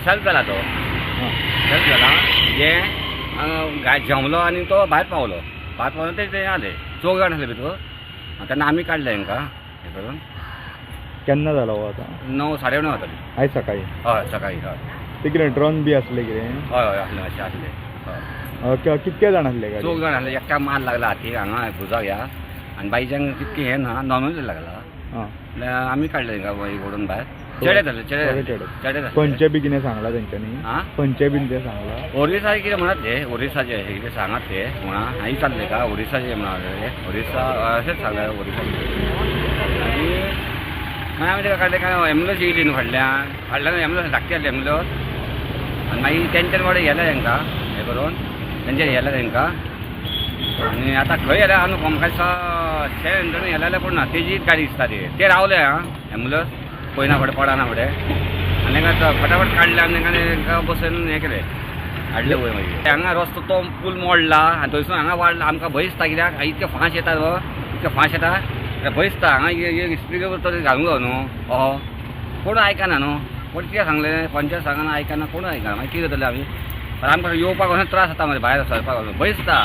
Self जाला तो self जाला जे जमलो आनी तो भायर पावलो ते आले 4 जाण आसले भितर तेन्ना आमी काडले तांकां हे करून. केन्ना जालो हो आतां? 9 9:30 जाताली आयज सकाळी. हय सकाळी. हय ते कितें ड्रोन बी आसले कितें? हय हय आसले मातशें आसले. हय कितके जाण आसले गाडी? 4 जाण आसले. एकट्याक मार लागला हातीक हांगा भुजाक ह्या आनी बाईच्यांक तितकें हें ना नॉर्मल लागला. आमी काडले तांकां ओडून भायर. चेडे जाले चेडे खंयचे बी कितें सांगला तेंच्यांनी? खंयचे बीन ते सांगला? ओरिसा कितें म्हणत ते ओरिसाचे हे कितें सांगात ते म्हणा हांगी चालले का ओरिसाचे म्हणा ओरिसा अशेंच सांगले ओरिसा. आनी मागीर आमी तेका काडले काय एम्बुलन्स येयली न्हू फाटल्यान एम्बुलन्स धाकटी आसली एम्बुलन्स आनी मागीर तेंच्यान वाडे गेले तांकां हे करून तेंच्यान गेले तांकां. आनी आतां खंय गेल्या आनी आमकां दिसता शेण गेले जाल्यार पूण ना तेजीच गाडी दिसता ते रावले एम्बुलन्स पयना फुडें पडना फुडें आनी तांकां फटाफट काडले आनी तांकां बसून हें केलें हाडले वयर मागीर. हांगा रस्तो तो पूल मोडला आनी थंयसून हांगा वाडला आमकां भंय दिसता कित्याक इतके फास्ट येता इतके फास्ट येता भंय दिसता हांगा स्पिकर तो घालूंक जाय न्हू कोण आयकना न्हू कोण कितें सांगलें पंचायत सांगना आयकना कोण आयकना मागीर कितें जातलें आमी आमकां येवपाक त्रास जाता मरे भायर सरपाक भंय दिसता.